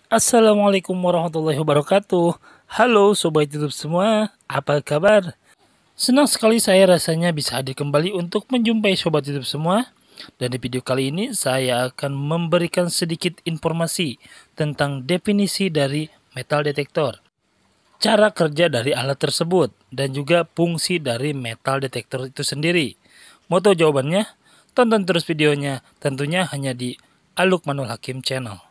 Assalamualaikum warahmatullahi wabarakatuh. Halo Sobat YouTube semua, apa kabar? Senang sekali saya rasanya bisa hadir kembali untuk menjumpai Sobat YouTube semua. Dan di video kali ini saya akan memberikan sedikit informasi tentang definisi dari metal detektor, cara kerja dari alat tersebut, dan juga fungsi dari metal detektor itu sendiri. Mau tahu jawabannya? Tonton terus videonya, tentunya hanya di Alukmanul Hakim Channel.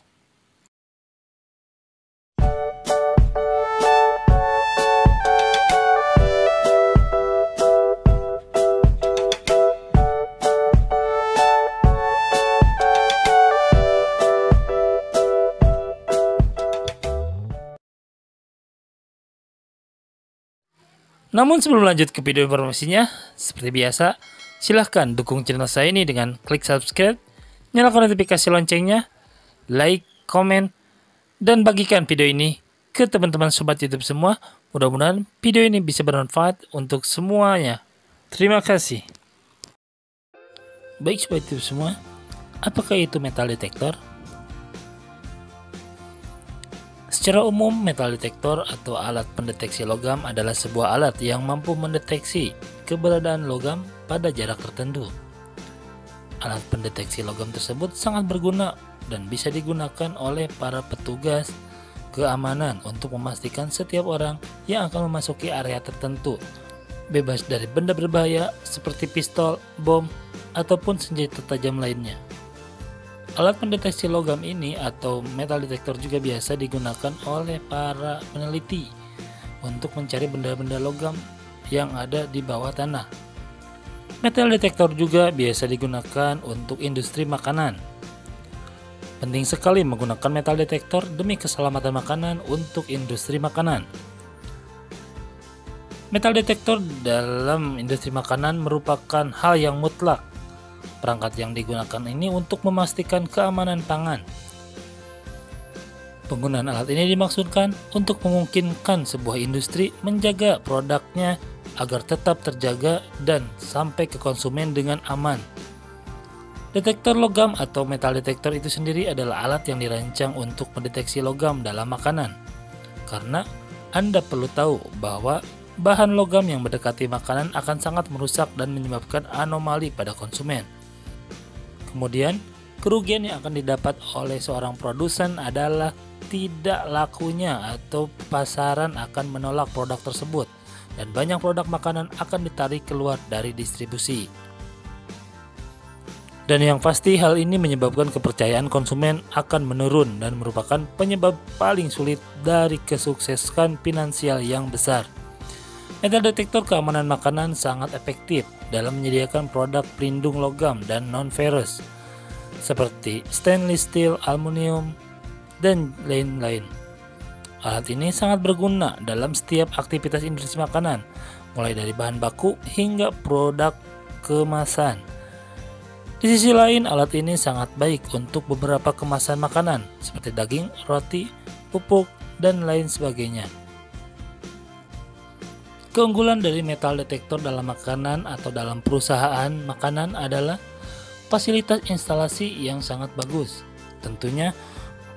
Namun sebelum lanjut ke video informasinya, seperti biasa, silahkan dukung channel saya ini dengan klik subscribe, nyalakan notifikasi loncengnya, like, komen, dan bagikan video ini ke teman-teman Sobat YouTube semua. Mudah-mudahan video ini bisa bermanfaat untuk semuanya. Terima kasih. Baik Sobat YouTube semua, apakah itu metal detektor? Secara umum, metal detektor atau alat pendeteksi logam adalah sebuah alat yang mampu mendeteksi keberadaan logam pada jarak tertentu. Alat pendeteksi logam tersebut sangat berguna dan bisa digunakan oleh para petugas keamanan untuk memastikan setiap orang yang akan memasuki area tertentu bebas dari benda berbahaya seperti pistol, bom, ataupun senjata tajam lainnya. Alat pendeteksi logam ini atau metal detektor juga biasa digunakan oleh para peneliti untuk mencari benda-benda logam yang ada di bawah tanah. Metal detektor juga biasa digunakan untuk industri makanan. Penting sekali menggunakan metal detektor demi keselamatan makanan untuk industri makanan. Metal detektor dalam industri makanan merupakan hal yang mutlak. Perangkat yang digunakan ini untuk memastikan keamanan pangan. Penggunaan alat ini dimaksudkan untuk memungkinkan sebuah industri menjaga produknya agar tetap terjaga dan sampai ke konsumen dengan aman. Detektor logam atau metal detektor itu sendiri adalah alat yang dirancang untuk mendeteksi logam dalam makanan. Karena Anda perlu tahu bahwa bahan logam yang mendekati makanan akan sangat merusak dan menyebabkan anomali pada konsumen. Kemudian, kerugian yang akan didapat oleh seorang produsen adalah tidak lakunya atau pasaran akan menolak produk tersebut dan banyak produk makanan akan ditarik keluar dari distribusi. Dan yang pasti hal ini menyebabkan kepercayaan konsumen akan menurun dan merupakan penyebab paling sulit dari kesuksesan finansial yang besar. Metal detektor keamanan makanan sangat efektif dalam menyediakan produk pelindung logam dan non-ferrous seperti stainless steel, aluminium, dan lain-lain. Alat ini sangat berguna dalam setiap aktivitas industri makanan, mulai dari bahan baku hingga produk kemasan. Di sisi lain, alat ini sangat baik untuk beberapa kemasan makanan seperti daging, roti, pupuk, dan lain sebagainya. Keunggulan dari metal detektor dalam makanan atau dalam perusahaan makanan adalah fasilitas instalasi yang sangat bagus. Tentunya,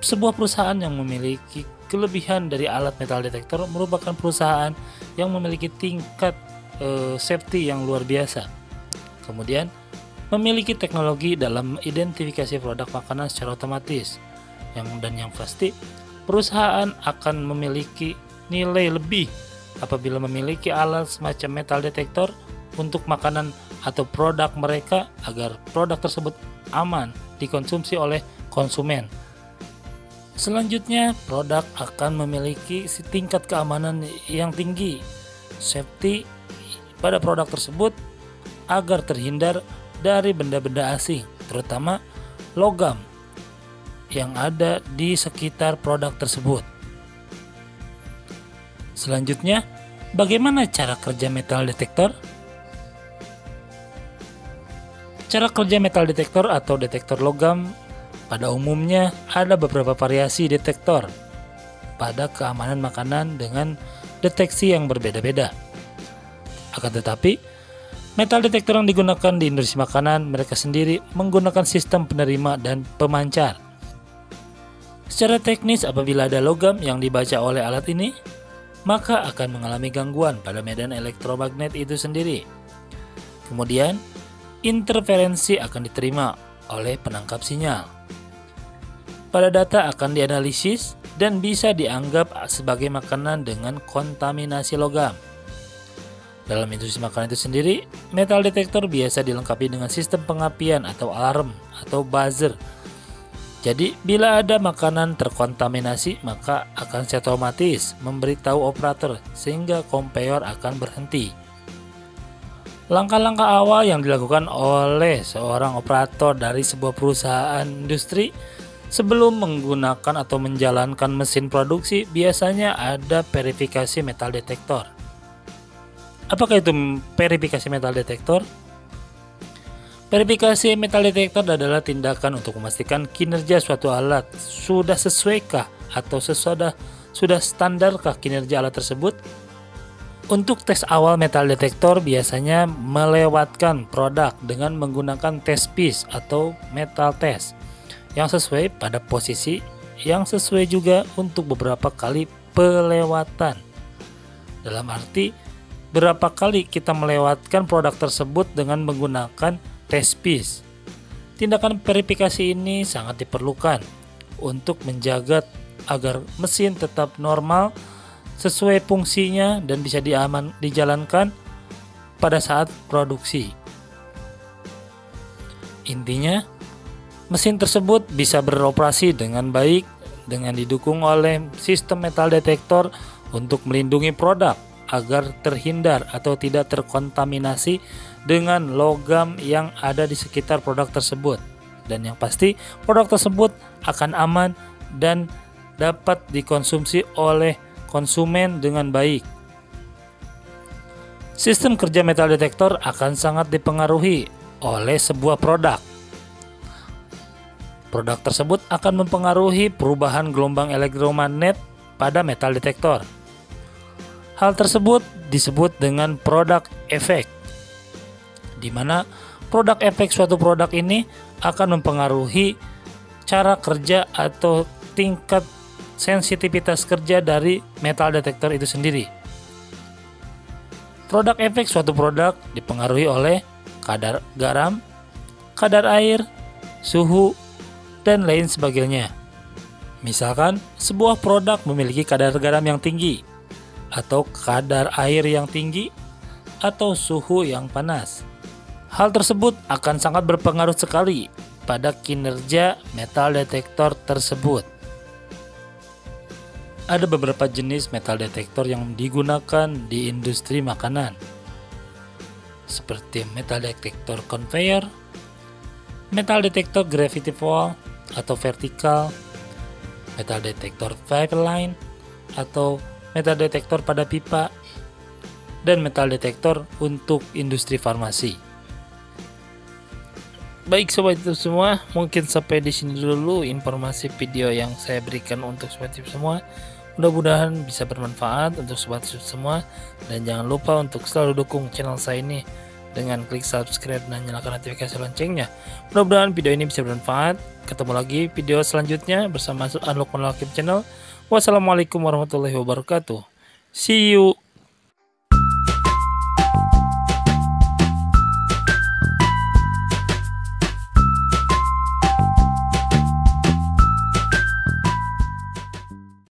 sebuah perusahaan yang memiliki kelebihan dari alat metal detektor merupakan perusahaan yang memiliki tingkat safety yang luar biasa. Kemudian, memiliki teknologi dalam identifikasi produk makanan secara otomatis. Yang pasti, perusahaan akan memiliki nilai lebih apabila memiliki alat semacam metal detektor untuk makanan atau produk mereka agar produk tersebut aman dikonsumsi oleh konsumen. Selanjutnya, produk akan memiliki tingkat keamanan yang tinggi, safety pada produk tersebut agar terhindar dari benda-benda asing, terutama logam yang ada di sekitar produk tersebut. Selanjutnya, bagaimana cara kerja metal detektor? Cara kerja metal detektor atau detektor logam pada umumnya ada beberapa variasi detektor pada keamanan makanan dengan deteksi yang berbeda-beda. Akan tetapi, metal detektor yang digunakan di industri makanan mereka sendiri menggunakan sistem penerima dan pemancar. Secara teknis, apabila ada logam yang dibaca oleh alat ini, maka akan mengalami gangguan pada medan elektromagnet itu sendiri. Kemudian, interferensi akan diterima oleh penangkap sinyal. Pada data akan dianalisis dan bisa dianggap sebagai makanan dengan kontaminasi logam. Dalam industri makanan itu sendiri, metal detektor biasa dilengkapi dengan sistem pengapian atau alarm atau buzzer. Jadi, bila ada makanan terkontaminasi, maka akan secara otomatis memberitahu operator sehingga konveyor akan berhenti. Langkah-langkah awal yang dilakukan oleh seorang operator dari sebuah perusahaan industri sebelum menggunakan atau menjalankan mesin produksi biasanya ada verifikasi metal detektor. Apakah itu verifikasi metal detektor? Verifikasi metal detektor adalah tindakan untuk memastikan kinerja suatu alat sudah sesuaikah atau sudah standarkah kinerja alat tersebut. Untuk tes awal metal detektor biasanya melewatkan produk dengan menggunakan test piece atau metal test yang sesuai pada posisi yang sesuai juga untuk beberapa kali pelewatan. Dalam arti berapa kali kita melewatkan produk tersebut dengan menggunakan test piece. Tindakan verifikasi ini sangat diperlukan untuk menjaga agar mesin tetap normal sesuai fungsinya dan bisa dijalankan pada saat produksi. Intinya, mesin tersebut bisa beroperasi dengan baik dengan didukung oleh sistem metal detektor untuk melindungi produk agar terhindar atau tidak terkontaminasi dengan logam yang ada di sekitar produk tersebut. Dan yang pasti, produk tersebut akan aman dan dapat dikonsumsi oleh konsumen dengan baik. Sistem kerja metal detektor akan sangat dipengaruhi oleh sebuah produk. Produk tersebut akan mempengaruhi perubahan gelombang elektromagnet pada metal detektor. Hal tersebut disebut dengan produk efek, di mana produk efek suatu produk ini akan mempengaruhi cara kerja atau tingkat sensitivitas kerja dari metal detektor itu sendiri. Produk efek suatu produk dipengaruhi oleh kadar garam, kadar air, suhu, dan lain sebagainya. Misalkan, sebuah produk memiliki kadar garam yang tinggi, atau kadar air yang tinggi, atau suhu yang panas. Hal tersebut akan sangat berpengaruh sekali pada kinerja metal detektor tersebut. Ada beberapa jenis metal detektor yang digunakan di industri makanan, seperti metal detektor conveyor, metal detektor gravity fall atau vertikal, metal detektor pipeline atau metal detektor pada pipa, dan metal detektor untuk industri farmasi. Baik sobat YouTube semua, mungkin sampai di sini dulu informasi video yang saya berikan untuk sobat YouTube semua. Mudah-mudahan bisa bermanfaat untuk sobat YouTube semua, dan jangan lupa untuk selalu dukung channel saya ini dengan klik subscribe dan nyalakan notifikasi loncengnya. Mudah-mudahan video ini bisa bermanfaat. Ketemu lagi video selanjutnya bersama Unlock Channel. Wassalamualaikum warahmatullahi wabarakatuh. See you.